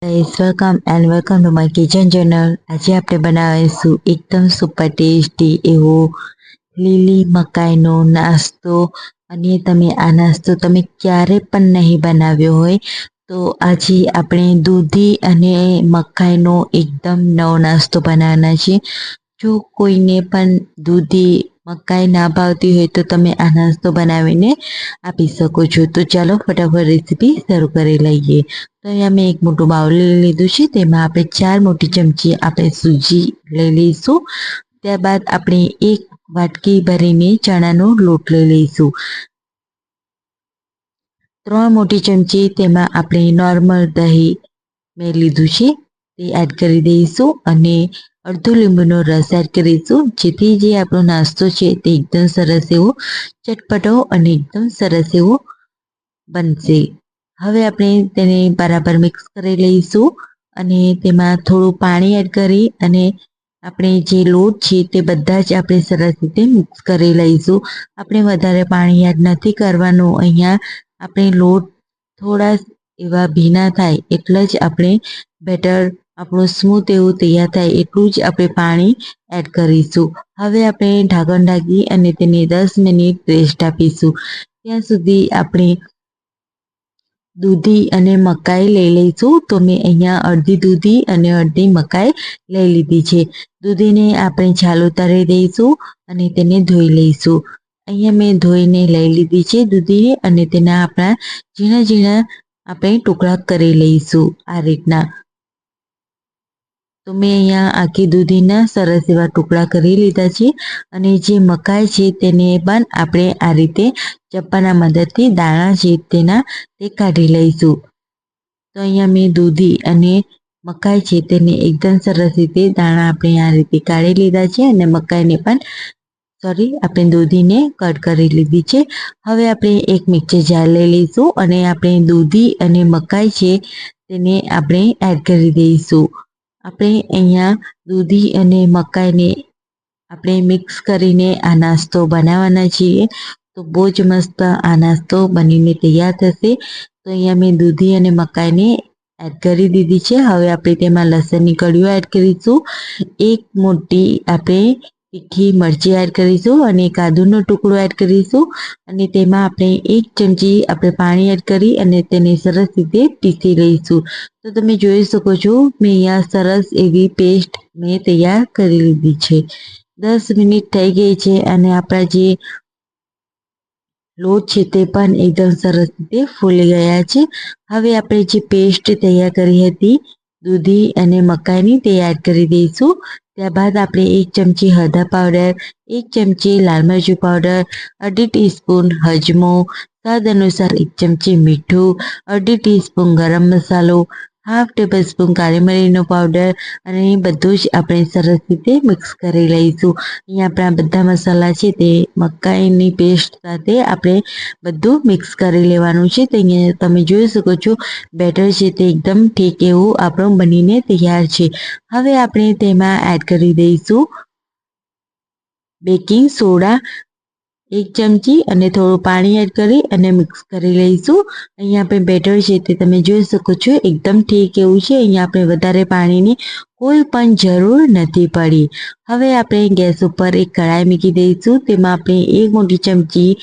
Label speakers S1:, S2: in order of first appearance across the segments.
S1: Guys, welcome and welcome to my kitchen channel. આજે આપણે બનાવીશું એકદમ સુપર ટેસ્ટી એવો લીલી મકાઈનો નાસ્તો. અને તમે આ નાસ્તો તમે ક્યારે પણ નહીં બનાવ્યો હોય તો આજે આપણે દૂધી અને મકાઈનો એકદમ નવો નાસ્તો બનાવવાના છે. જો કોઈને પણ દૂધી મકાઈ ના ભાવતી હોય તો તમે આ નાસ્તો બનાવીને આપી શકો છો. તો ચાલો ફટાફટ રેસીપી શરૂ કરી લઈએ. તો અહીંયા મેં એક મોટું બાઉલ લઈ લીધું છે. તેમાં આપણે 4 મોટી ચમચી આપણે સૂજી લઈ લઈશું. ત્યારબાદ આપણે 1 વાટકી ભરીને ચણાનો લોટ લઈ લઈશું. 3 મોટી ચમચી તેમાં આપણે નોર્મલ દહીં મેં લીધું છે તે એડ કરી દઈશું અને અડધો લીંબુનો રસ એડ કરીશું, જેથી જે આપણો નાસ્તો છે તે એકદમ સરસ એવો ચટપટો અને એકદમ સરસ એવો બનશે. હવે આપણે તેને બરાબર મિક્સ કરી લઈશું અને તેમાં થોડું પાણી એડ કરી અને આપણે જે લોટ છે તે બધા જ આપણે સરસ રીતે મિક્સ કરી લઈશું. આપણે વધારે પાણી એડ નથી કરવાનું. અહીંયા આપણે લોટ થોડા એવા ભીના થાય એટલે જ આપણે બેટર આપણું સ્મૂથ એવું તૈયાર થાય એટલું જ આપણે પાણી એડ કરીશું. હવે આપણે ઢાંકણ ઢાંકી અને તેને 10 મિનિટ રેસ્ટ આપીશું. ત્યાં સુધી આપણે દૂધી અને મકાઈ લઈ લઈશું. તો મેં અહીંયા અડધી દૂધી અને અડધી મકાઈ લઈ લીધી છે. દૂધીને આપણે છાલ ઉતારી દઈશું અને તેને ધોઈ લઈશું. અહીંયા મેં ધોઈને લઈ લીધી છે દૂધીને અને તેના આપણા ઝીણા ઝીણા આપણે ટુકડા કરી લઈશું આ રીતના. તો મેં અહીંયા આખી દૂધીના સરસ એવા ટુકડા કરી લીધા છે અને જે મકાઈ છે તેને પણ આપણે આ રીતે ચપ્પાના મદદથી દાણા છે તેના તે કાઢી લઈશું. તો અહીંયા મેં દૂધી અને મકાઈ છે તેને એકદમ સરસ રીતે દાણા આપણે આ રીતે કાઢી લીધા છે અને મકાઈને પણ આપણે દૂધીને કટ કરી લીધી છે. હવે આપણે એક મિક્સર જાર લઈ લઈશું અને આપણે દૂધી અને મકાઈ છે તેને આપણે એડ કરી દઈશું. આપણે અહીંયા દૂધી અને મકાઈને આપણે મિક્સ કરીને આ નાસ્તો બનાવવાના છીએ. તો બહુ જ મસ્ત આ નાસ્તો બનીને તૈયાર થશે. તો અહીંયા મેં દૂધી અને મકાઈને એડ કરી દીધી છે. હવે આપણે તેમાં લસણની કળીઓ એડ કરીશું. 1 મોટી આપણે તીખી મરચી એડ કરીશું અને એક આદુનો ટુકડો એડ કરીશું અને તેમાં આપણે 1 ચમચી આપણે પાણી એડ કરી અને તેને સરસ રીતે પીસી લઈશું. તો તમે જોઈ શકો છો મેં અહીંયા સરસ એવી પેસ્ટ મેં તૈયાર કરી લીધી છે. 10 મિનિટ થઈ ગઈ છે અને આપણા જે લોટ છે તે પણ એકદમ સરસ રીતે ફૂલી ગયા છે. હવે આપણે જે પેસ્ટ તૈયાર કરી હતી દૂધી અને મકાઈની તે એડ કરી દઈશું. ત્યારબાદ આપણે 1 ચમચી હળદર પાવડર, 1 ચમચી લાલ મરચું પાવડર, અડધી ટીસ્પૂન હજમો, સ્વાદ અનુસાર 1 ચમચી મીઠું, અડધી ટીસ્પૂન ગરમ મસાલો, ½ ટેબલ સ્પૂન કાળી મરીનો પાવડર અને બધું જ આપણે સરસ રીતે મિક્સ કરી લઈશું. અહીંયા આપણા બધા મસાલા છે તે મકાઈની પેસ્ટ સાથે આપણે બધું મિક્સ કરી લેવાનું છે. તો અહીંયા તમે જોઈ શકો છો બેટર છે તે એકદમ ઠીક એવું આપણું બનીને તૈયાર છે. હવે આપણે તેમાં એડ કરી દઈશું બેકિંગ સોડા 1 ચમચી અને થોડું પાણી એડ કરી અને મિક્સ કરી લઈશું. અહીંયા આપણે બેટર છે તે તમે જોઈ શકો છો એકદમ ઠીક એવું છે. અહીંયા આપણે વધારે પાણીની કોઈ પણ જરૂર નથી પડી. હવે આપણે ગેસ ઉપર એક કઢાઈ મૂકી દઈશું. તેમાં આપણે 1 મોટી ચમચી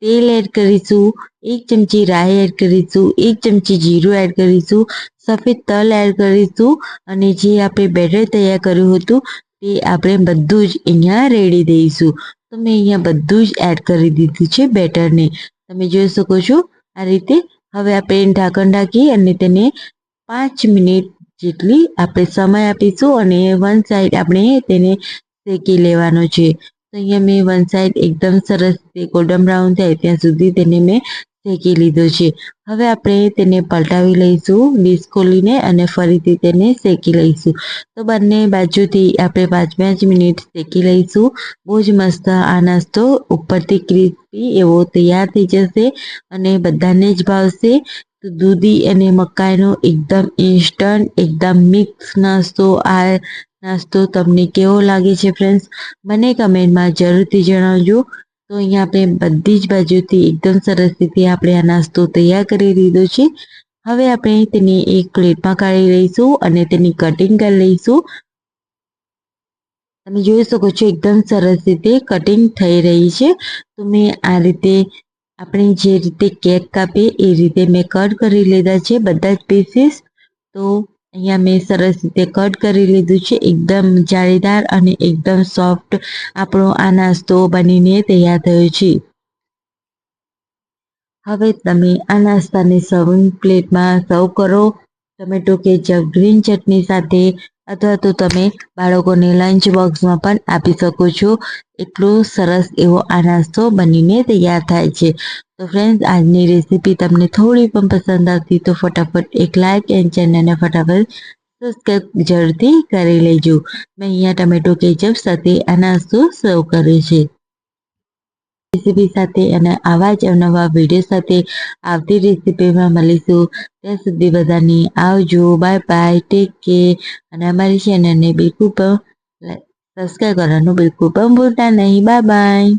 S1: તેલ એડ કરીશું, 1 ચમચી રાઈ એડ કરીશું, 1 ચમચી જીરું એડ કરીશું, સફેદ તલ એડ કરીશું અને જે આપણે બેટર તૈયાર કર્યું હતું તે આપણે બધું જ અહીંયા રેડી દઈશું. તો મેં અહીંયા બધું જ એડ કરી દીધું છે બેટરને. તમે જોઈ શકો છો આ રીતે. હવે આપણે ઢાંકણ ઢાંકી અને તેને 5 મિનિટ જેટલી આપણે સમય આપીશું અને 1 સાઈડ આપણે તેને શેકી લેવાનો છે. તો અહીંયા મેં 1 સાઈડ એકદમ સરસ રીતે ગોલ્ડન બ્રાઉન થાય ત્યાં સુધી તેને મેં શેકી લીધો છે. હવે આપણે તેને પલટાવી લઈશું ડીશ ખોલીને અને ફરીથી તેને શેકી લઈશું. તો બંને બાજુથી આપણે 5 મિનિટ શેકી લઈશું. બહુ જ મસ્ત આ નાસ્તો ઉપરથી ક્રિસ્પી એવો તૈયાર થઈ જશે અને બધાને જ ભાવશે. તો દૂધી અને મકાઈનો એકદમ ઇન્સ્ટન્ટ એકદમ મિક્સ નાસ્તો. આ નાસ્તો તમને કેવો લાગે છે ફ્રેન્ડ્સ, મને કમેન્ટમાં જરૂરથી જણાવજો. તો અહીંયા આપણે બધી જ બાજુથી એકદમ સરસ રીતે આપણે આ નાસ્તો તૈયાર કરી લીધો છે. હવે આપણે તેને એક પ્લેટમાં કાઢી લઈશું અને તેની કટિંગ કરી લઈશું. તમે જોઈ શકો છો એકદમ સરસ રીતે કટિંગ થઈ રહી છે. તો મેં આ રીતે આપણે જે રીતે કેક કાપીએ એ રીતે મેં કટ કરી લીધા છે બધા જ પીસીસ. તો અહીંયા મેં સરસ રીતે કટ કરી લીધું છે. એકદમ જાળીદાર અને એકદમ સોફ્ટ આપણો આ નાસ્તો બનીને તૈયાર થયો છે. હવે તમે આ નાસ્તાને સર્વિંગ પ્લેટમાં સર્વ કરો. ટમેટો કેચઅપ ગ્રીન ચટણી સાથે, અથવા તો તમે બાળકોને લંચ બોક્સમાં પણ આપી શકો છો. એટલો સરસ એવો આ નાસ્તો બનીને તૈયાર થાય છે. તો ફ્રેન્ડ્સ, આજની રેસીપી તમને થોડી પણ પસંદ આવતી તો ફટાફટ એક લાઇક એન્ડ ચેનલને ફટાફટ સબસ્ક્રાઈબ જરૂરથી કરી લેજો. મેં અહીંયા ટમેટો કેચઅપ સાથે આ નાસ્તો સર્વ કર્યો છે. રેસીપી સાથે અને આવા જ નવા વિડીયો સાથે આવતી રેસીપીમાં મળીશું. ત્યાં સુધી બધાને આવજો, બાય બાય, ટેક કેર. અને અમારી ચેનલને બિલકુલ પણ સબસ્ક્રાઈબ કરવાનું બિલકુલ પણ ભૂલતા નહીં. Bye bye.